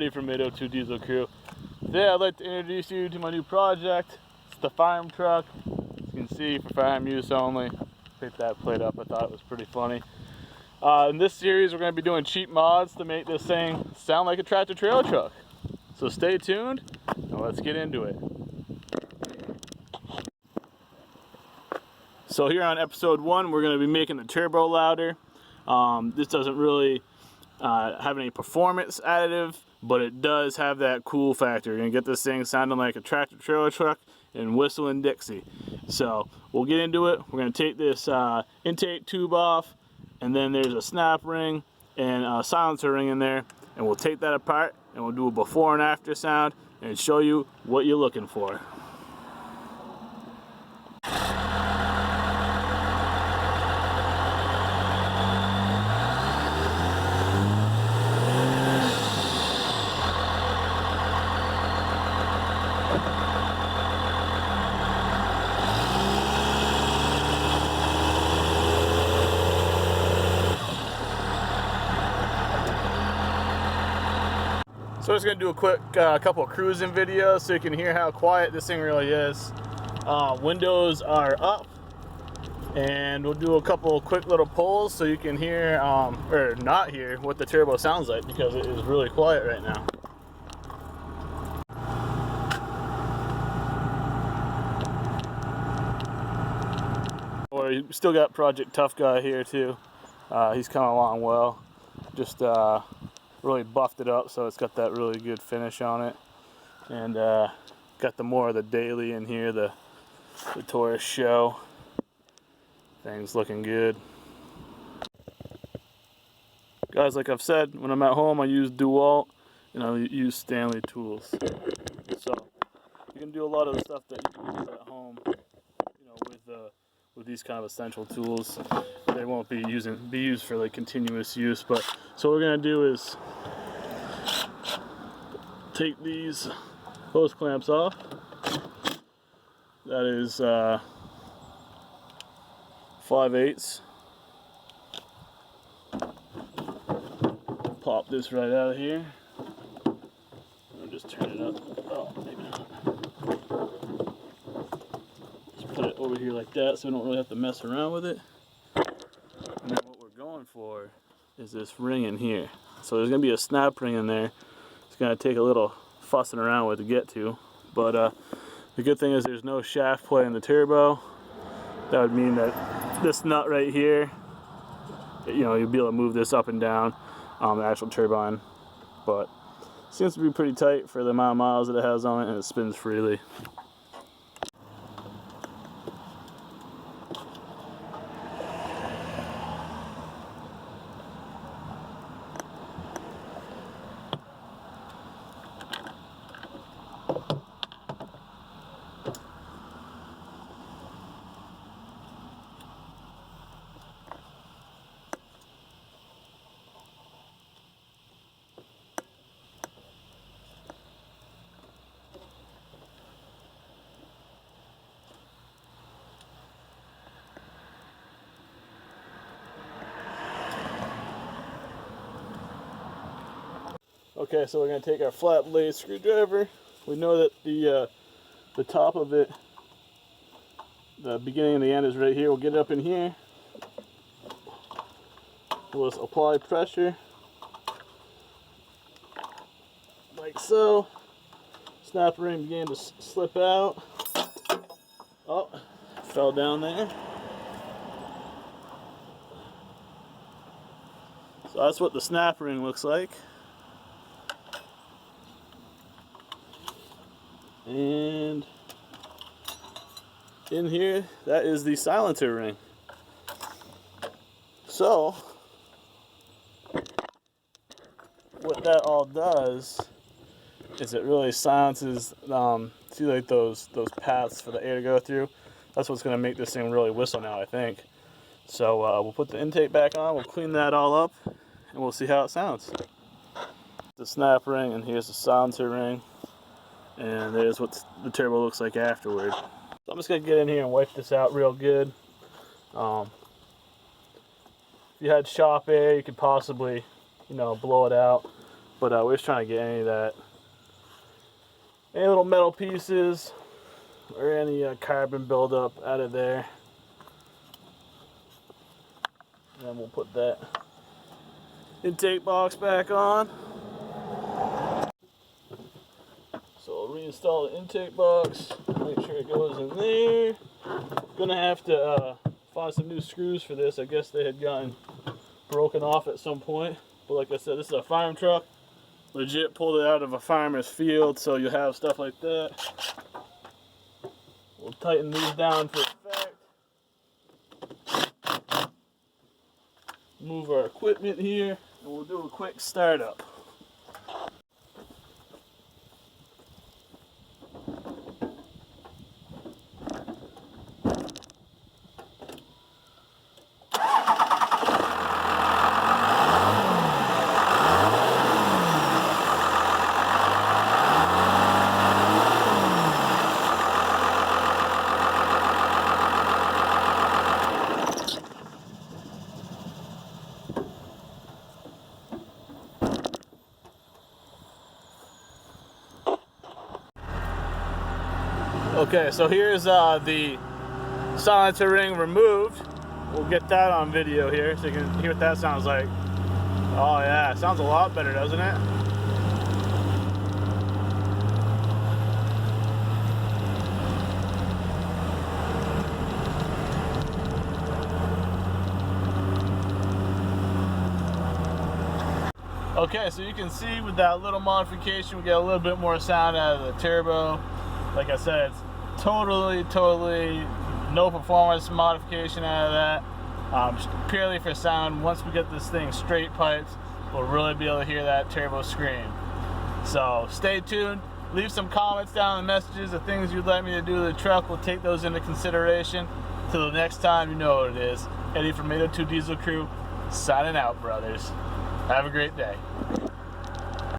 Dave from 802 Diesel Crew. Today I'd like to introduce you to my new project. It's the FarmTruck. As you can see, for farm use only. Picked that plate up, I thought it was pretty funny. In this series we're going to be doing cheap mods to make this thing sound like a tractor trailer truck. So stay tuned and let's get into it. So here on episode 1 we're going to be making the turbo louder. This doesn't really have any performance additive, but it does have that cool factor. You're going to get this thing sounding like a tractor trailer truck and whistling Dixie. So we'll get into it. We're going to take this intake tube off, and then there's a snap ring and a silencer ring in there, and we'll take that apart and we'll do a before and after sound and show you what you're looking for. So I'm just going to do a quick couple of cruising videos so you can hear how quiet this thing really is. Windows are up, and we'll do a couple of quick little pulls so you can hear, or not hear, what the turbo sounds like, because it is really quiet right now. Or you still got Project Tough Guy here too. He's coming along well. Just really buffed it up so it's got that really good finish on it, and got the more of the daily in here, the Taurus show. Things looking good, guys. Like I've said, when I'm at home I use DeWalt and I use Stanley tools, so you can do a lot of the stuff that you can use at home, you know, with these kind of essential tools. They won't be used for like continuous use. But so what we're gonna do is take these hose clamps off. That is 5/8. Pop this right out of here. I'll just turn it up. Oh, maybe not. Just put it over here like that so we don't really have to mess around with it. And then what we're going for is this ring in here. So there's going to be a snap ring in there. It's going to take a little fussing around with to get to. But the good thing is there's no shaft play in the turbo. That would mean that this nut right here, you know, you'll be able to move this up and down the actual turbine. But it seems to be pretty tight for the amount of miles that it has on it, and it spins freely. Okay, so we're going to take our flat blade screwdriver. We know that the top of it, the beginning and the end is right here. We'll get it up in here. We'll just apply pressure, like so. Snap ring began to slip out. Oh, fell down there. So that's what the snap ring looks like. And in here, that is the silencer ring. So what that all does is it really silences, see like those paths for the air to go through. That's what's going to make this thing really whistle now, I think. So we'll put the intake back on, we'll clean that all up, and we'll see how it sounds. The snap ring, and here's the silencer ring. And there's what the turbo looks like afterward. So I'm just going to get in here and wipe this out real good. If you had shop air, you could possibly, blow it out. But we're just trying to get any of that, any little metal pieces or any carbon buildup out of there. And then we'll put that intake box back on. So I'll reinstall the intake box, make sure it goes in there. Gonna have to find some new screws for this. I guess they had gotten broken off at some point. But like I said, this is a farm truck. Legit pulled it out of a farmer's field, so you have stuff like that. We'll tighten these down for effect. Move our equipment here, and we'll do a quick startup. Okay, so here's the silencer ring removed. We'll get that on video here so you can hear what that sounds like. Oh yeah, it sounds a lot better, doesn't it? Okay, so you can see with that little modification we get a little bit more sound out of the turbo. Like I said, it's totally no performance modification out of that. Just purely for sound. Once we get this thing straight piped, we'll really be able to hear that turbo scream. So stay tuned. Leave some comments down in the messages of things you'd like me to do to the truck. We'll take those into consideration. Till the next time, you know what it is. Eddie from 802 Diesel Crew, signing out, brothers. Have a great day.